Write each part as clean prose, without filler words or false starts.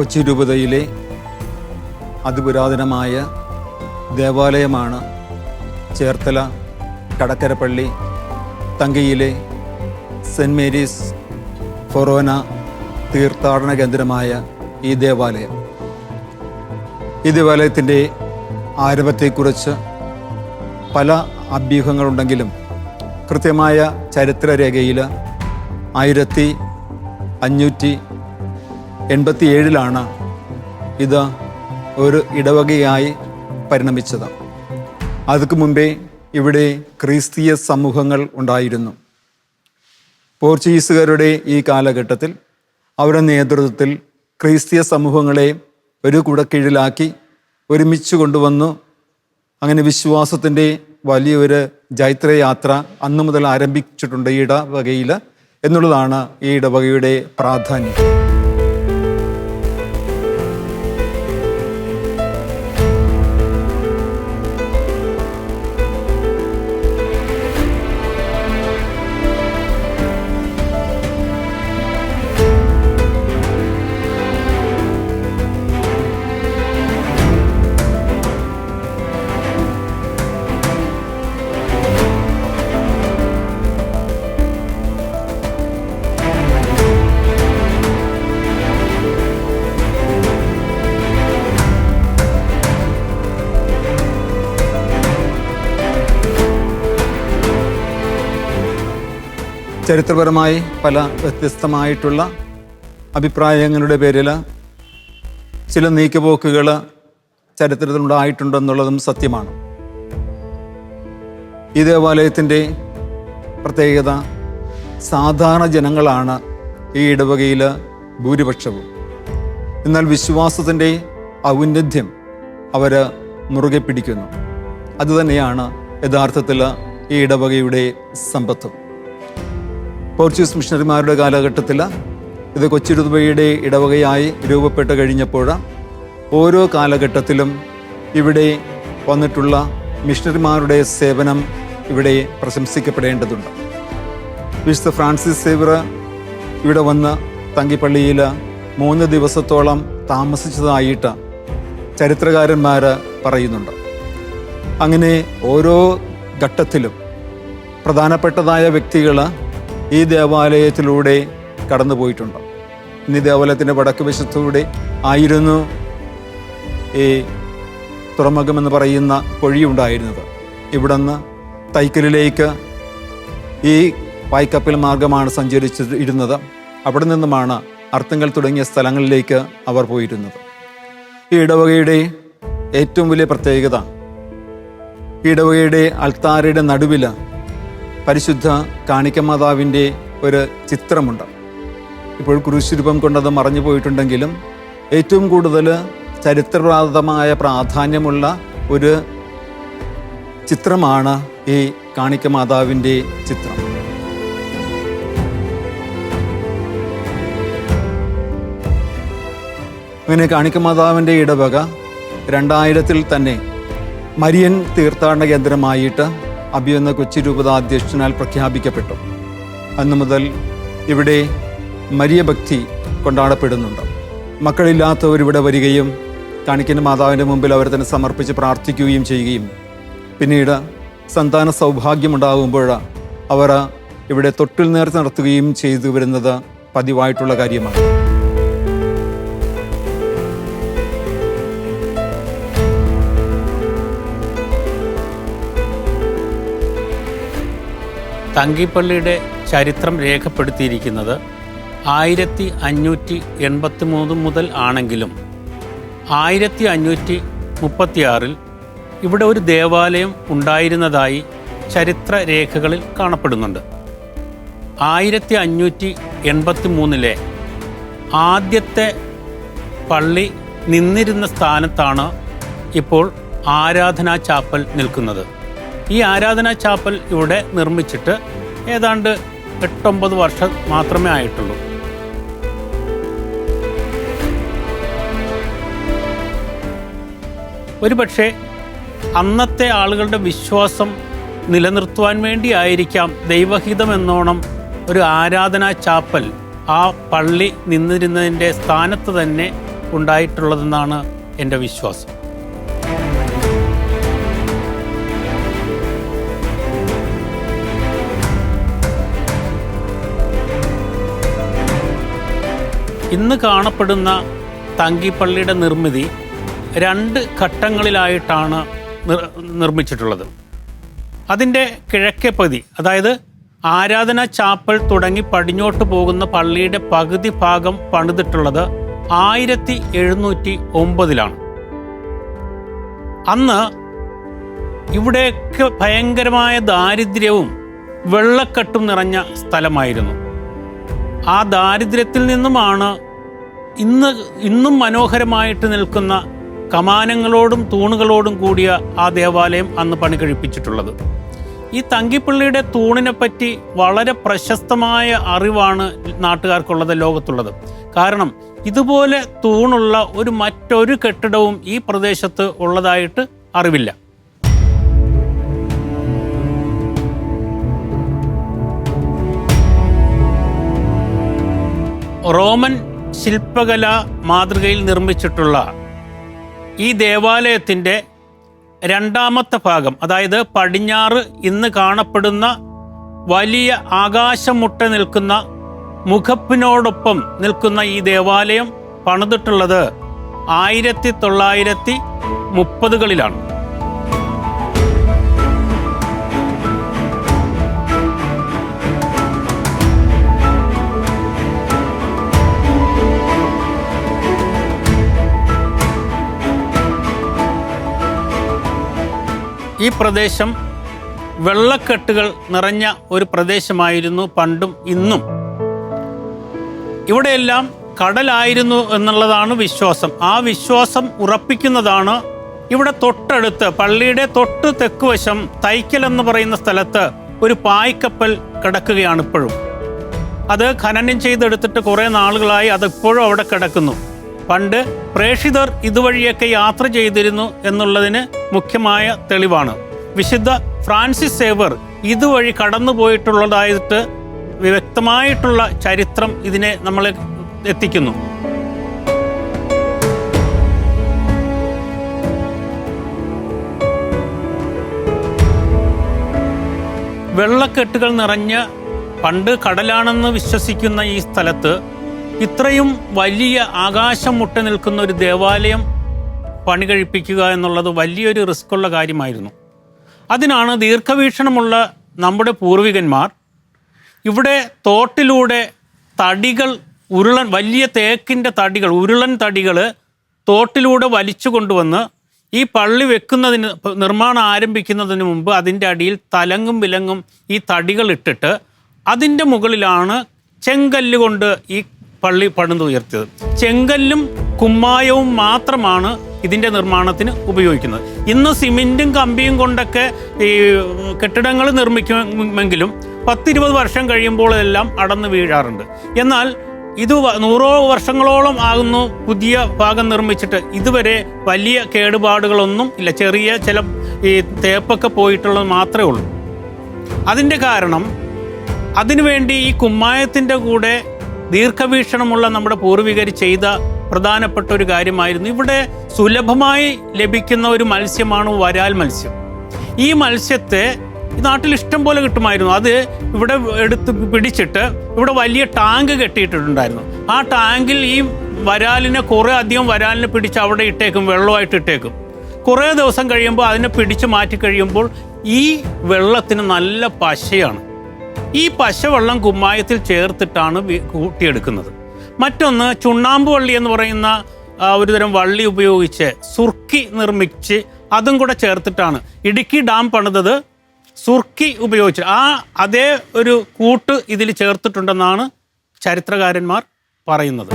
കൊച്ചി രൂപതയിലെ അതിപുരാതനമായ ദേവാലയമാണ് Cherthala Kadakkarappally തങ്കയിലെ cent Mary's ഫൊറോന തീർത്ഥാടന കേന്ദ്രമായ ഈ ദേവാലയം. ഈ ദേവാലയത്തിൻ്റെ ആരംഭത്തെക്കുറിച്ച് പല അഭ്യൂഹങ്ങളുണ്ടെങ്കിലും കൃത്യമായ ചരിത്രരേഖയിൽ 1587 ഇത് ഒരു ഇടവകയായി പരിണമിച്ചത്. അതിനു മുമ്പേ ഇവിടെ ക്രിസ്തീയ സമൂഹങ്ങൾ ഉണ്ടായിരുന്നു. പോർച്ചുഗീസുകാരുടെ ഈ കാലഘട്ടത്തിൽ അവരുടെ നേതൃത്വത്തിൽ ക്രിസ്തീയ സമൂഹങ്ങളെ ഒരു കുടക്കീഴിലാക്കി ഒരുമിച്ച് കൊണ്ടുവന്നു. അങ്ങനെ വിശ്വാസത്തിൻ്റെ വലിയൊരു ജൈത്രയാത്ര അന്നു മുതൽ ആരംഭിച്ചിട്ടുണ്ട് ഈ ഇടവകയിൽ എന്നുള്ളതാണ് ഈ ഇടവകയുടെ പ്രാധാന്യം. ചരിത്രപരമായി പല വ്യത്യസ്തമായിട്ടുള്ള അഭിപ്രായങ്ങളുടെ പേരിൽ ചില നീക്കുപോക്കുകൾ ചരിത്രത്തിലുണ്ടായിട്ടുണ്ടെന്നുള്ളതും സത്യമാണ്. ഈ ദേവാലയത്തിൻ്റെ പ്രത്യേകത സാധാരണ ജനങ്ങളാണ് ഈ ഇടവകയിൽ ഭൂരിപക്ഷവും. എന്നാൽ വിശ്വാസത്തിൻ്റെ ഔന്നത്യം അവർ മുറുകെ പിടിക്കുന്നു. അതുതന്നെയാണ് യഥാർത്ഥത്തിൽ ഈ ഇടവകയുടെ സമ്പത്തും. പോർച്ചുഗീസ് മിഷണറിമാരുടെ കാലഘട്ടത്തിൽ ഇത് കൊച്ചി രൂപതയുടെ ഇടവകയായി രൂപപ്പെട്ട് കഴിഞ്ഞപ്പോൾ ഓരോ കാലഘട്ടത്തിലും ഇവിടെ വന്നിട്ടുള്ള മിഷണറിമാരുടെ സേവനം ഇവിടെ പ്രശംസിക്കപ്പെടേണ്ടതുണ്ട്. വിശുദ്ധ ഫ്രാൻസിസ് സേവ്യർ ഇവിടെ വന്ന് തങ്കിപ്പള്ളിയിൽ 3 ദിവസത്തോളം താമസിച്ചതായിട്ട് ചരിത്രകാരന്മാർ പറയുന്നുണ്ട്. അങ്ങനെ ഓരോ ഘട്ടത്തിലും പ്രധാനപ്പെട്ടതായ വ്യക്തികൾ ഈ ദേവാലയത്തിലൂടെ കടന്നു പോയിട്ടുണ്ട്. ഇന്ന് ദേവാലയത്തിൻ്റെ വടക്ക് വശത്തൂടെ ആയിരുന്നു ഈ തുറമുഖമെന്ന് പറയുന്ന പൊഴിയുണ്ടായിരുന്നത്. ഇവിടെ നിന്ന് തൈക്കലിലേക്ക് ഈ പായ്ക്കപ്പൽ മാർഗമാണ് സഞ്ചരിച്ചിരുന്നത്. അവിടെ നിന്നുമാണ് അർത്തുങ്കൽ തുടങ്ങിയ സ്ഥലങ്ങളിലേക്ക് അവർ പോയിരുന്നത്. ഈ ഇടവകയുടെ ഏറ്റവും വലിയ പ്രത്യേകത ഈ ഇടവകയുടെ അൾത്താരയുടെ നടുവിൽ പരിശുദ്ധ കാണിക്കമാതാവിൻ്റെ ഒരു ചിത്രമുണ്ട്. ഇപ്പോൾ ക്രൂശുരൂപം കൊണ്ടത് മറഞ്ഞു പോയിട്ടുണ്ടെങ്കിലും ഏറ്റവും കൂടുതൽ ചരിത്രപ്രാതമായ പ്രാധാന്യമുള്ള ഒരു ചിത്രമാണ് ഈ കാണിക്കമാതാവിൻ്റെ ചിത്രം. അങ്ങനെ കാണിക്കമാതാവിൻ്റെ ഇടവക 2000 തന്നെ മരിയൻ തീർത്ഥാടന കേന്ദ്രമായിട്ട് അഭിവന്ന കൊച്ചി രൂപതാധ്യക്ഷനാൽ പ്രഖ്യാപിക്കപ്പെട്ടു. അന്നു മുതൽ ഇവിടെ മരിയ ഭക്തി കൊണ്ടാടപ്പെടുന്നുണ്ട്. മക്കളില്ലാത്തവർ ഇവിടെ വരികയും കാണിക്കുന്ന മാതാവിൻ്റെ മുമ്പിൽ അവർ തന്നെ സമർപ്പിച്ച് പ്രാർത്ഥിക്കുകയും ചെയ്യുകയും പിന്നീട് സന്താന സൗഭാഗ്യമുണ്ടാകുമ്പോൾ അവർ ഇവിടെ തൊട്ടിൽ നേർച്ച നടത്തുകയും ചെയ്തു വരുന്നത് പതിവായിട്ടുള്ള കാര്യമാണ്. തങ്കിപ്പള്ളിയുടെ ചരിത്രം രേഖപ്പെടുത്തിയിരിക്കുന്നത് 1583 മുതൽ ആണെങ്കിലും 1536 ഇവിടെ ഒരു ദേവാലയം ഉണ്ടായിരുന്നതായി ചരിത്ര രേഖകളിൽ കാണപ്പെടുന്നുണ്ട്. 1583 ആദ്യത്തെ പള്ളി നിന്നിരുന്ന സ്ഥാനത്താണ് ഇപ്പോൾ ആരാധനാ ചാപ്പൽ നിൽക്കുന്നത്. ഈ ആരാധനാ ചാപ്പൽ ഇവിടെ നിർമ്മിച്ചിട്ട് ഏതാണ്ട് 8-9 വർഷം മാത്രമേ ആയിട്ടുള്ളൂ. ഒരുപക്ഷെ അന്നത്തെ ആളുകളുടെ വിശ്വാസം നിലനിർത്തുവാൻ വേണ്ടിയായിരിക്കാം ദൈവഹിതമെന്നോണം ഒരു ആരാധനാ ചാപ്പൽ ആ പള്ളി നിന്നിരുന്നതിൻ്റെ സ്ഥാനത്ത് തന്നെ ഉണ്ടായിട്ടുള്ളതെന്നാണ് എൻ്റെ വിശ്വാസം. ഇന്ന് കാണപ്പെടുന്ന തങ്കിപ്പള്ളിയുടെ നിർമ്മിതി 2 ഘട്ടങ്ങളിലായിട്ടാണ് നിർമ്മിച്ചിട്ടുള്ളത്. അതിൻ്റെ കിഴക്കേ പകുതി, അതായത് ആരാധനാ ചാപ്പൽ തുടങ്ങി പടിഞ്ഞോട്ട് പോകുന്ന പള്ളിയുടെ പകുതി ഭാഗം പണിതിട്ടുള്ളത് 1709 അന്ന് ഇവിടെയൊക്കെ ഭയങ്കരമായ ദാരിദ്ര്യവും വെള്ളക്കെട്ടും നിറഞ്ഞ സ്ഥലമായിരുന്നു. ആ ദാരിദ്ര്യത്തിൽ നിന്നുമാണ് ഇന്നും മനോഹരമായിട്ട് നിൽക്കുന്ന കമാനങ്ങളോടും തൂണുകളോടും കൂടിയ ആ ദേവാലയം അന്ന് പണി കഴിപ്പിച്ചിട്ടുള്ളത്. ഈ തങ്കിപ്പള്ളിയുടെ തൂണിനെ പറ്റി വളരെ പ്രശസ്തമായ അറിവാണ് നാട്ടുകാർക്കുള്ളത്, ലോകത്തുള്ളത്. കാരണം ഇതുപോലെ തൂണുള്ള മറ്റൊരു കെട്ടിടവും ഈ പ്രദേശത്ത് ഉള്ളതായിട്ട് അറിവില്ല. റോമൻ ശില്പകലാ മാതൃകയിൽ നിർമ്മിച്ചിട്ടുള്ള ഈ ദേവാലയത്തിൻ്റെ 2ാമത്തെ ഭാഗം, അതായത് പടിഞ്ഞാറ് ഇന്ന് കാണപ്പെടുന്ന വലിയ ആകാശമുട്ട നിൽക്കുന്ന മുഖപ്പിനോടൊപ്പം നിൽക്കുന്ന ഈ ദേവാലയം പണിതിട്ടുള്ളത് 1930കളിലാണ്. ഈ പ്രദേശം വെള്ളക്കെട്ടുകൾ നിറഞ്ഞ ഒരു പ്രദേശമായിരുന്നു പണ്ടും ഇന്നും. ഇവിടെയെല്ലാം കടലായിരുന്നു എന്നുള്ളതാണ് വിശ്വാസം. ആ വിശ്വാസം ഉറപ്പിക്കുന്നതാണ് ഇവിടെ തൊട്ടടുത്ത് പള്ളിയുടെ തൊട്ട് തെക്കുവശം തൈക്കൽ എന്ന് പറയുന്ന സ്ഥലത്ത് ഒരു പായ്ക്കപ്പൽ കിടക്കുകയാണ് ഇപ്പോഴും. അത് ഖനനം ചെയ്തെടുത്തിട്ട് കുറേ നാളുകളായി അതിപ്പോഴും അവിടെ കിടക്കുന്നു. പണ്ട് പ്രേക്ഷിതർ ഇതുവഴിയൊക്കെ യാത്ര ചെയ്തിരുന്നു എന്നുള്ളതിന് മുഖ്യമായ തെളിവാണ്. വിശുദ്ധ ഫ്രാൻസിസ് സേവർ ഇതുവഴി കടന്നു പോയിട്ടുള്ളതായിട്ട് വ്യക്തമായിട്ടുള്ള ചരിത്രം ഇതിനെ നമ്മളെ എത്തിക്കുന്നു. വെള്ളക്കെട്ടുകൾ നിറഞ്ഞ പണ്ട് കടലാണെന്ന് വിശ്വസിക്കുന്ന ഈ സ്ഥലത്ത് ഇത്രയും വലിയ ആകാശം മുട്ടി നിൽക്കുന്ന ഒരു ദേവാലയം പണി കഴിപ്പിക്കുക എന്നുള്ളത് വലിയൊരു റിസ്ക്കുള്ള കാര്യമായിരുന്നു. അതിനാണ് ദീർഘവീക്ഷണമുള്ള നമ്മുടെ പൂർവികന്മാർ ഇവിടെ തോട്ടിലൂടെ തടികൾ വലിയ തേക്കിൻ്റെ തടികൾ, ഉരുളൻ തടികൾ തോട്ടിലൂടെ വലിച്ചു കൊണ്ടുവന്ന് ഈ പള്ളി നിർമ്മാണം ആരംഭിക്കുന്നതിന് മുമ്പ് അതിൻ്റെ അടിയിൽ തലങ്ങും വിലങ്ങും ഈ തടികൾ ഇട്ടിട്ട് അതിൻ്റെ മുകളിലാണ് ചെങ്കല്ല് കൊണ്ട് ഈ പള്ളി പണിതുയർത്തിയത്. ചെങ്കല്ലും കുമ്മായവും മാത്രമാണ് ഇതിൻ്റെ നിർമ്മാണത്തിന് ഉപയോഗിക്കുന്നത്. ഇന്ന് സിമെൻറ്റും കമ്പിയും കൊണ്ടൊക്കെ ഈ കെട്ടിടങ്ങൾ നിർമ്മിക്കുമെങ്കിലും 10-20 വർഷം കഴിയുമ്പോൾ എല്ലാം അടന്നു വീഴാറുണ്ട്. എന്നാൽ ഇത് 100 വർഷങ്ങളോളം ആകുന്നു പുതിയ ഭാഗം നിർമ്മിച്ചിട്ട്. ഇതുവരെ വലിയ കേടുപാടുകളൊന്നും ഇല്ല. ചെറിയ ചില ഈ തേപ്പൊക്കെ പോയിട്ടുള്ളത് മാത്രമേ ഉള്ളൂ. അതിൻ്റെ കാരണം അതിനുവേണ്ടി ഈ കുമ്മായത്തിൻ്റെ കൂടെ ദീർഘവീക്ഷണമുള്ള നമ്മുടെ പൂർവികർ ചെയ്ത പ്രധാനപ്പെട്ട ഒരു കാര്യമായിരുന്നു. ഇവിടെ സുലഭമായി ലഭിക്കുന്ന ഒരു മത്സ്യമാണ് വരാൽ മത്സ്യം. ഈ മത്സ്യത്തെ ഈ നാട്ടിൽ ഇഷ്ടം പോലെ കിട്ടുമായിരുന്നു. അത് ഇവിടെ എടുത്ത് പിടിച്ചിട്ട് ഇവിടെ വലിയ ടാങ്ക് കെട്ടിയിട്ടുണ്ടായിരുന്നു. ആ ടാങ്കിൽ ഈ കുറേ അധികം വരാലിനെ പിടിച്ച് അവിടെ ഇട്ടേക്കും, വെള്ളമായിട്ട് ഇട്ടേക്കും. കുറേ ദിവസം കഴിയുമ്പോൾ അതിനെ പിടിച്ച് മാറ്റി കഴിയുമ്പോൾ ഈ വെള്ളത്തിന് നല്ല പശയാണ്. ഈ പശവെള്ളം കുമ്മായത്തിൽ ചേർത്തിട്ടാണ് കൂട്ടിയെടുക്കുന്നത്. മറ്റൊന്ന് ചുണ്ണാമ്പ് വള്ളി എന്ന് പറയുന്ന ഒരുതരം വള്ളി ഉപയോഗിച്ച് സുർക്കി നിർമ്മിച്ച് അതും കൂടെ ചേർത്തിട്ടാണ്. ഇടുക്കി ഡാം പണിതത് സുർക്കി ഉപയോഗിച്ച് അതേ ഒരു കൂട്ട് ഇതിൽ ചേർത്തിട്ടുണ്ടെന്നാണ് ചരിത്രകാരന്മാർ പറയുന്നത്.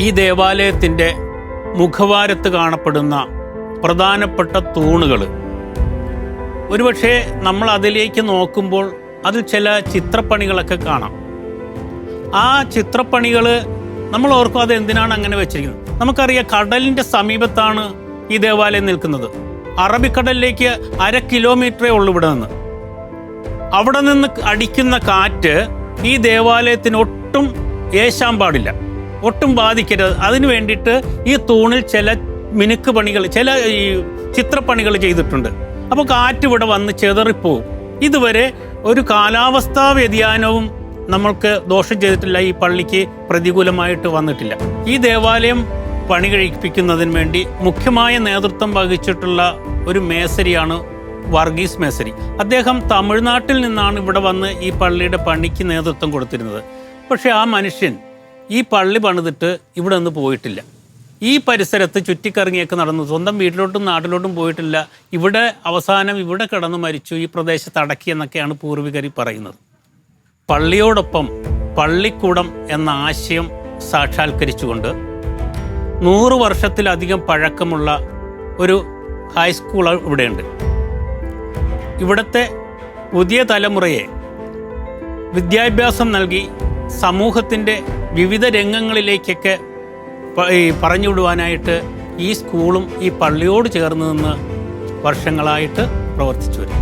ഈ ദേവാലയത്തിൻ്റെ മുഖവാരത്ത് കാണപ്പെടുന്ന പ്രധാനപ്പെട്ട തൂണുകൾ ഒരുപക്ഷെ നമ്മൾ അതിലേക്ക് നോക്കുമ്പോൾ അതിൽ ചില ചിത്രപ്പണികളൊക്കെ കാണാം. ആ ചിത്രപ്പണികൾ നമ്മൾ ഓർക്കും അത് എന്തിനാണ് അങ്ങനെ വെച്ചിരിക്കുന്നത്. നമുക്കറിയാം കടലിൻ്റെ സമീപത്താണ് ഈ ദേവാലയം നിൽക്കുന്നത്. അറബിക്കടലിലേക്ക് 1/2 കിലോമീറ്ററേ ഉള്ളൂ ഇവിടെ നിന്ന്. അവിടെ നിന്ന് അടിക്കുന്ന കാറ്റ് ഈ ദേവാലയത്തിന് ഒട്ടും ഏശാൻ പാടില്ല, ഒട്ടും ബാധിക്കരുത്. അതിനു വേണ്ടിയിട്ട് ഈ തൂണിൽ ചില മിനുക്ക് പണികൾ, ചില ഈ ചിത്രപ്പണികൾ ചെയ്തിട്ടുണ്ട്. അപ്പോൾ കാറ്റ് ഇവിടെ വന്ന് ചെതറിപ്പോവും. ഇതുവരെ ഒരു കാലാവസ്ഥാ വ്യതിയാനവും നമ്മൾക്ക് ദോഷം ചെയ്തിട്ടില്ല, ഈ പള്ളിക്ക് പ്രതികൂലമായിട്ട് വന്നിട്ടില്ല. ഈ ദേവാലയം പണി കഴിപ്പിക്കുന്നതിന് വേണ്ടി മുഖ്യമായ നേതൃത്വം വഹിച്ചിട്ടുള്ള ഒരു മേസരിയാണ് വർഗീസ് മേസരി. അദ്ദേഹം തമിഴ്നാട്ടിൽ നിന്നാണ് ഇവിടെ വന്ന് ഈ പള്ളിയുടെ പണിക്ക് നേതൃത്വം കൊടുത്തിരുന്നത്. പക്ഷെ ആ മനുഷ്യൻ ഈ പള്ളി പണിതിട്ട് ഇവിടെ നിന്ന് പോയിട്ടില്ല. ഈ പരിസരത്ത് ചുറ്റിക്കറങ്ങിയൊക്കെ നടന്നു, സ്വന്തം വീട്ടിലോട്ടും നാട്ടിലോട്ടും പോയിട്ടില്ല. ഇവിടെ അവസാനം ഇവിടെ കിടന്ന് മരിച്ചു, ഈ പ്രദേശത്ത് അടക്കി എന്നൊക്കെയാണ് പൂർവികർ പറയുന്നത്. പള്ളിയോടൊപ്പം പള്ളിക്കൂടം എന്ന ആശയം സാക്ഷാത്കരിച്ചുകൊണ്ട് 100 വർഷത്തിലധികം പഴക്കമുള്ള ഒരു ഹൈസ്കൂൾ ഇവിടെയുണ്ട്. ഇവിടുത്തെ പുതിയ തലമുറയെ വിദ്യാഭ്യാസം നൽകി സമൂഹത്തിൻ്റെ വിവിധ രംഗങ്ങളിലേക്കൊക്കെ പറഞ്ഞുവിടുവാനായിട്ട് ഈ സ്കൂളും ഈ പള്ളിയോട് ചേർന്ന് നിന്ന് വർഷങ്ങളായിട്ട് പ്രവർത്തിച്ചു വരും.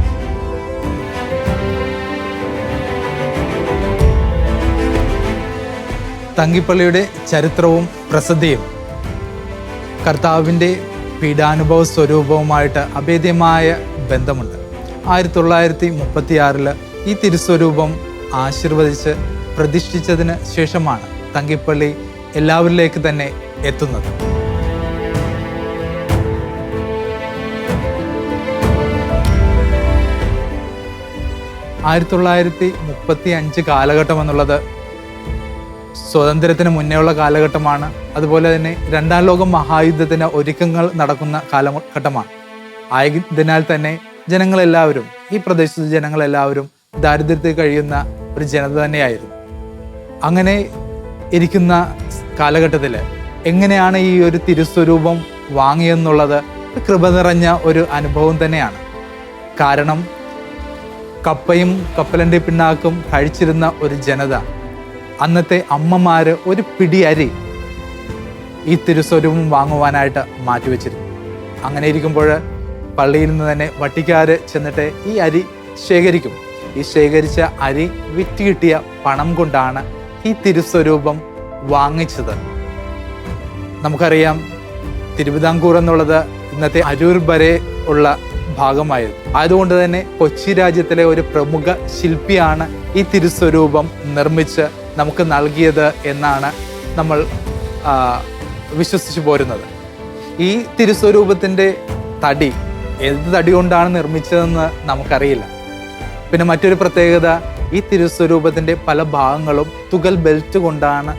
തങ്കിപ്പള്ളിയുടെ ചരിത്രവും പ്രസിദ്ധിയും കർത്താവിൻ്റെ പീഡാനുഭവ സ്വരൂപവുമായിട്ട് അഭേദ്യമായ ബന്ധമുണ്ട്. 1936 ഈ തിരുസ്വരൂപം ആശീർവദിച്ച് പ്രതിഷ്ഠിച്ചതിന് ശേഷമാണ് തങ്കിപ്പള്ളി എല്ലാവരിലേക്ക് തന്നെ എത്തുന്നത്. ആയിരത്തി 1935 കാലഘട്ടം എന്നുള്ളത് സ്വാതന്ത്ര്യത്തിന് മുന്നേയുള്ള കാലഘട്ടമാണ്. അതുപോലെ തന്നെ 2ാം ലോക മഹായുദ്ധത്തിന് ഒരുക്കങ്ങൾ നടക്കുന്ന കാലഘട്ടമാണ്. ആയതിനാൽ തന്നെ ജനങ്ങളെല്ലാവരും, ഈ പ്രദേശത്തെ ജനങ്ങളെല്ലാവരും ദാരിദ്ര്യത്തിൽ കഴിയുന്ന ഒരു ജനത തന്നെയായിരുന്നു. അങ്ങനെ ഇരിക്കുന്ന കാലഘട്ടത്തിൽ എങ്ങനെയാണ് ഈ ഒരു തിരുസ്വരൂപം വാങ്ങിയെന്നുള്ളത് കൃപ നിറഞ്ഞ ഒരു അനുഭവം തന്നെയാണ്. കാരണം കപ്പയും കപ്പലണ്ടി പിണ്ണാക്കും കഴിച്ചിരുന്ന ഒരു ജനത, അന്നത്തെ അമ്മമാര് ഒരു പിടി അരി ഈ തിരുസ്വരൂപം വാങ്ങുവാനായിട്ട് മാറ്റിവെച്ചിരുന്നു. അങ്ങനെ ഇരിക്കുമ്പോൾ പള്ളിയിൽ നിന്ന് തന്നെ വട്ടിക്കാര് ചെന്നിട്ട് ഈ അരി ശേഖരിക്കും. ഈ ശേഖരിച്ച അരി വിറ്റ് കിട്ടിയ പണം കൊണ്ടാണ് ഈ തിരുസ്വരൂപം വാങ്ങിച്ചത്. നമുക്കറിയാം, തിരുവിതാംകൂർ എന്നുള്ളത് ഇന്നത്തെ അരൂർ വരെ ഉള്ള ഭാഗമായിരുന്നു. അതുകൊണ്ട് തന്നെ കൊച്ചി രാജ്യത്തിലെ ഒരു പ്രമുഖ ശില്പിയാണ് ഈ തിരുസ്വരൂപം നിർമ്മിച്ച് നമുക്ക് നൽകിയത് എന്നാണ് നമ്മൾ വിശ്വസിച്ചു പോരുന്നത്. ഈ തിരുസ്വരൂപത്തിൻ്റെ തടി ഏത് തടി കൊണ്ടാണ് നിർമ്മിച്ചതെന്ന് നമുക്കറിയില്ല. പിന്നെ മറ്റൊരു പ്രത്യേകത, ഈ തിരുസ്വരൂപത്തിൻ്റെ പല ഭാഗങ്ങളും തുകൽ ബെൽറ്റ് കൊണ്ടാണ്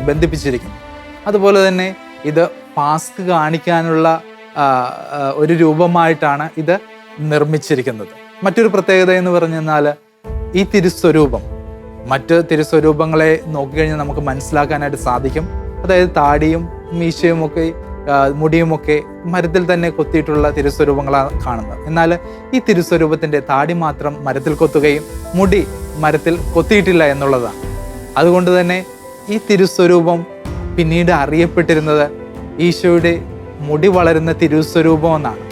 ബന്ധിപ്പിച്ചിരിക്കുന്നത്. അതുപോലെ തന്നെ ഇത് പാസ്ക് കാണിക്കാനുള്ള ഒരു രൂപമായിട്ടാണ് ഇത് നിർമ്മിച്ചിരിക്കുന്നത്. മറ്റൊരു പ്രത്യേകത എന്ന് പറഞ്ഞാൽ ഈ തിരുസ്വരൂപം മറ്റ് തിരുസ്വരൂപങ്ങളെ നോക്കിക്കഴിഞ്ഞാൽ നമുക്ക് മനസ്സിലാക്കാനായിട്ട് സാധിക്കും. അതായത് താടിയും മീശയുമൊക്കെ മുടിയുമൊക്കെ മരത്തിൽ തന്നെ കൊത്തിയിട്ടുള്ള തിരുസ്വരൂപങ്ങളാണ് കാണുന്നത്. എന്നാൽ ഈ തിരുസ്വരൂപത്തിൻ്റെ താടി മാത്രം മരത്തിൽ കൊത്തുകയും മുടി മരത്തിൽ കൊത്തിയിട്ടില്ല എന്നുള്ളതാണ്. അതുകൊണ്ട് തന്നെ ഈ തിരുസ്വരൂപം പിന്നീട് അറിയപ്പെട്ടിരുന്നത് ഈശോയുടെ മുടി വളരുന്ന തിരുസ്വരൂപം എന്നാണ്.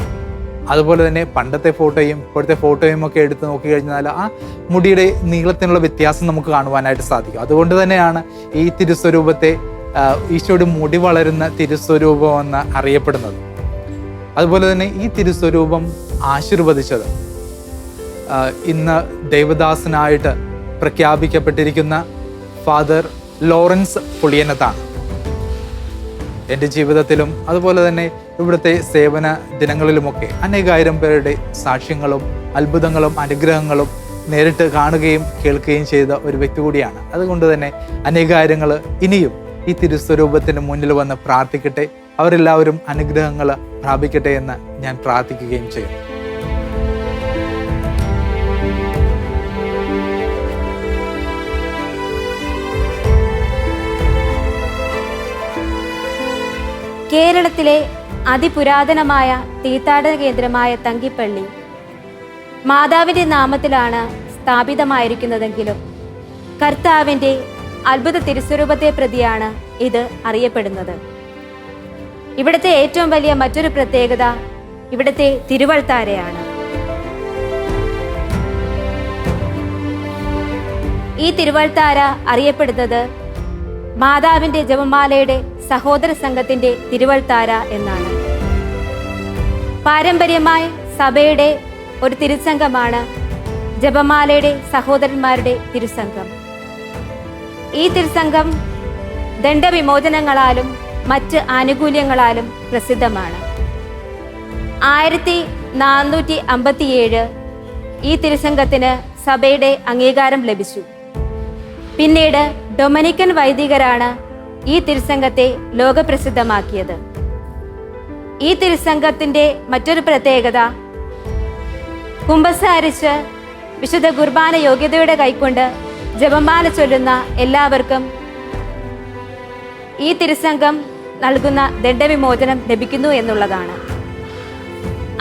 അതുപോലെ തന്നെ പണ്ടത്തെ ഫോട്ടോയും ഇപ്പോഴത്തെ ഫോട്ടോയും ഒക്കെ എടുത്ത് നോക്കിക്കഴിഞ്ഞാൽ ആ മുടിയുടെ നീളത്തിനുള്ള വ്യത്യാസം നമുക്ക് കാണുവാനായിട്ട് സാധിക്കും. അതുകൊണ്ട് തന്നെയാണ് ഈ തിരുസ്വരൂപത്തെ ഈശോയുടെ മുടി വളരുന്ന തിരുസ്വരൂപം എന്ന് അറിയപ്പെടുന്നത്. അതുപോലെ തന്നെ ഈ തിരുസ്വരൂപം ആശീർവദിച്ചത് ഇന്ന് ദൈവദാസനായിട്ട് പ്രഖ്യാപിക്കപ്പെട്ടിരിക്കുന്ന ഫാദർ ലോറൻസ് പുളിയനത്താണ്. എൻ്റെ ജീവിതത്തിലും അതുപോലെ തന്നെ ഇവിടുത്തെ സേവന ദിനങ്ങളിലുമൊക്കെ അനേകായിരം പേരുടെ സാക്ഷ്യങ്ങളും അത്ഭുതങ്ങളും അനുഗ്രഹങ്ങളും നേരിട്ട് കാണുകയും കേൾക്കുകയും ചെയ്ത ഒരു വ്യക്തി കൂടിയാണ്. അതുകൊണ്ട് തന്നെ അനേകായിരങ്ങൾ ഇനിയും ഈ തിരുസ്വരൂപത്തിന് മുന്നിൽ വന്ന് പ്രാർത്ഥിക്കട്ടെ, അവരെല്ലാവരും അനുഗ്രഹങ്ങൾ പ്രാപിക്കട്ടെ എന്ന് ഞാൻ പ്രാർത്ഥിക്കുകയും ചെയ്യും. കേരളത്തിലെ അതിപുരാതനമായ തീർത്ഥാടന കേന്ദ്രമായ തങ്കിപ്പള്ളി മാതാവിൻ്റെ നാമത്തിലാണ് സ്ഥാപിതമായിരിക്കുന്നതെങ്കിലും കർത്താവിൻ്റെ അത്ഭുത തിരുസ്വരൂപത്തെ പ്രതിയാണ് ഇത് അറിയപ്പെടുന്നത്. ഇവിടുത്തെ ഏറ്റവും വലിയ മറ്റൊരു പ്രത്യേകത ഇവിടുത്തെ തിരുവൾത്താരയാണ്. ഈ തിരുവൾത്താര അറിയപ്പെടുന്നത് മാതാവിന്റെ ജപമാലയുടെ സഹോദര സംഘത്തിന്റെ തിരുവൾത്താര എന്നാണ്. പാരമ്പര്യമായി സഭയുടെ ഒരു തിരുസംഘമാണ് ജപമാലയുടെ സഹോദരന്മാരുടെ തിരുസംഘം. ഈ തിരുസംഘം ദണ്ഡവിമോചനങ്ങളാലും മറ്റ് ആനുകൂല്യങ്ങളാലും പ്രസിദ്ധമാണ്. 1457 ഈ തിരുസംഘത്തിന് സഭയുടെ അംഗീകാരം ലഭിച്ചു. പിന്നീട് ഡൊമിനിക്കൻ വൈദികരാണ് ഈ തിരുസംഘത്തെ ലോകപ്രസിദ്ധമാക്കിയത്. ഈ തിരുസംഘത്തിന്റെ മറ്റൊരു പ്രത്യേകത, കുമ്പസാരിച്ച് വിശുദ്ധ കുർബാന യോഗ്യതയുടെ കൈക്കൊണ്ട് ജപമാല ചൊല്ലുന്ന എല്ലാവർക്കും ഈ തിരുസംഘം നൽകുന്ന ദണ്ഡവിമോചനം ലഭിക്കുന്നു എന്നുള്ളതാണ്.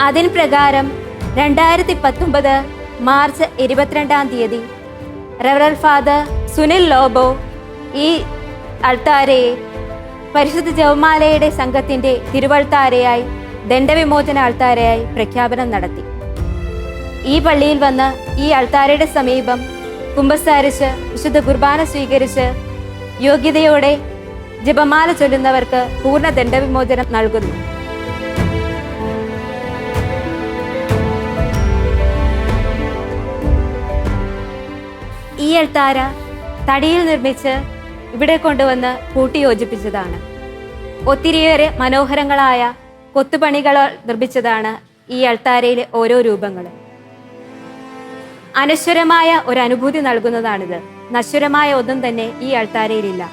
അതിൻ പ്രകാരം 2019 മാർച്ച് 22 റവറൽ ഫാദർ സുനിൽ ലോബോ ഈ അൾത്താരയെ പരിശുദ്ധ ജപമാലയുടെ സംഘത്തിന്റെ തിരുവൾത്താരയായി, ദണ്ഡവിമോചന അൾത്താരയായി പ്രഖ്യാപനം നടത്തി. ഈ പള്ളിയിൽ വന്ന് ഈ അൾത്താരയുടെ സമീപം കുമ്പസാരിച്ച് വിശുദ്ധ കുർബാന സ്വീകരിച്ച് യോഗ്യതയോടെ ജപമാല ചൊല്ലുന്നവർക്ക് പൂർണ്ണ ദണ്ഡവിമോചനം നൽകുന്നു. ഈ അൾത്താര തടിയിൽ നിർമ്മിച്ച് ഇവിടെ കൊണ്ടുവന്ന് കൂട്ടിയോജിപ്പിച്ചതാണ്. ഒത്തിരിയേറെ മനോഹരങ്ങളായ കൊത്തുപണികൾ നിർമ്മിച്ചതാണ് ഈ അൾത്താരയിലെ ഓരോ രൂപങ്ങളും. അനശ്വരമായ ഒരു അനുഭൂതി നൽകുന്നതാണിത്. നശ്വരമായ ഒന്നും തന്നെ ഈ അൾത്താരയിലില്ല.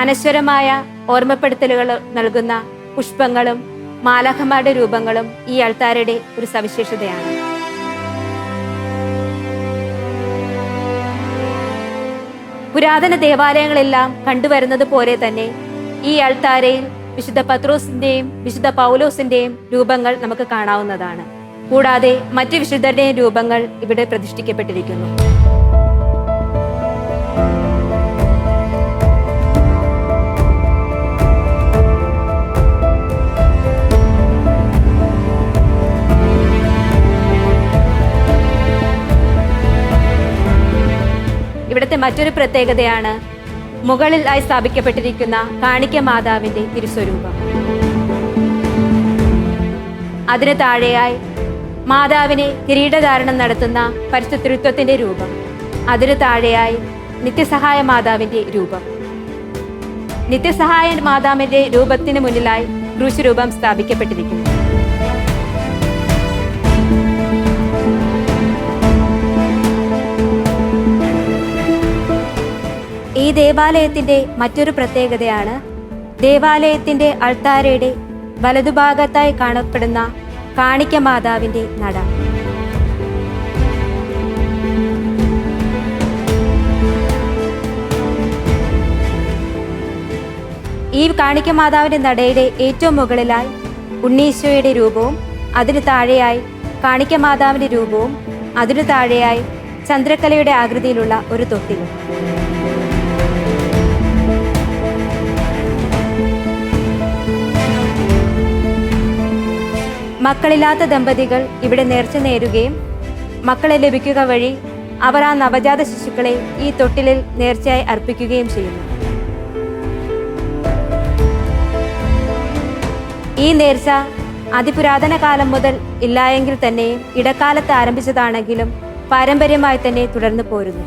അനശ്വരമായ ഓർമ്മപ്പെടുത്തലുകൾ നൽകുന്ന പുഷ്പങ്ങളും മാലാഖമാരുടെ രൂപങ്ങളും ഈ അൾത്താരയുടെ ഒരു സവിശേഷതയാണ്. പുരാതന ദേവാലയങ്ങളെല്ലാം കണ്ടുവരുന്നത് പോലെ തന്നെ ഈ അൾത്താരയിൽ വിശുദ്ധ പത്രോസിന്റെയും വിശുദ്ധ പൗലോസിന്റെയും രൂപങ്ങൾ നമുക്ക് കാണാവുന്നതാണ്. കൂടാതെ മറ്റു വിശുദ്ധരുടെയും രൂപങ്ങൾ ഇവിടെ പ്രതിഷ്ഠിക്കപ്പെട്ടിരിക്കുന്നു. ഇവിടുത്തെ മറ്റൊരു പ്രത്യേകതയാണ് മുകളിലായി സ്ഥാപിക്കപ്പെട്ടിരിക്കുന്ന കാണിക്ക മാതാവിന്റെ തിരുസ്വരൂപം. അതിന് താഴെയായി മാതാവിനെ കിരീടധാരണം നടത്തുന്ന പരിശുദ്ധ തൃത്വത്തിന്റെ രൂപം. അതിന് താഴെയായി നിത്യസഹായ മാതാവിന്റെ രൂപം. നിത്യസഹായ മാതാവിന്റെ രൂപത്തിന് മുന്നിലായി ക്രൂശ് രൂപം സ്ഥാപിക്കപ്പെട്ടിരിക്കുന്നു. ഈ ദേവാലയത്തിന്റെ മറ്റൊരു പ്രത്യേകതയാണ് ദേവാലയത്തിന്റെ അൾത്താരയുടെ വലതുഭാഗത്തായി കാണപ്പെടുന്ന കാണിക്ക മാതാവിന്റെ നട. ഈ കാണിക്ക മാതാവിന്റെ നടയുടെ ഏറ്റവും മുകളിലായി ഉണ്ണീശോയുടെ രൂപവും അതിനു താഴെയായി കാണിക്ക മാതാവിന്റെ രൂപവും അതിനു താഴെയായി ചന്ദ്രക്കലയുടെ ആകൃതിയിലുള്ള ഒരു തൊട്ടിലും. മക്കളില്ലാത്ത ദമ്പതികൾ ഇവിടെ നേർച്ച നേരുകയും മക്കളെ ലഭിക്കുക വഴി അവർ ആ നവജാത ശിശുക്കളെ ഈ തൊട്ടിലിൽ നേർച്ചയായി അർപ്പിക്കുകയും ചെയ്യുന്നു. ഈ നേർച്ച അതിപുരാതന കാലം മുതൽ ഇല്ലായെങ്കിൽ തന്നെയും ഇടക്കാലത്ത് ആരംഭിച്ചതാണെങ്കിലും പാരമ്പര്യമായി തന്നെ തുടർന്നു പോരുന്നു.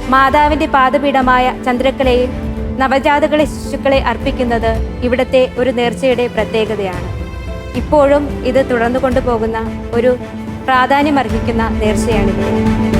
മാതാവിന്റെ പാദപീഠമായ ചന്ദ്രക്കലയിൽ നവജാതകളെ ശിശുക്കളെ അർപ്പിക്കുന്നത് ഇവിടുത്തെ ഒരു നേർച്ചയുടെ പ്രത്യേകതയാണ്. ഇപ്പോഴും ഇത് തുടർന്നു കൊണ്ടുപോകുന്ന ഒരു പ്രാധാന്യമർഹിക്കുന്ന നേർച്ചയാണിത്.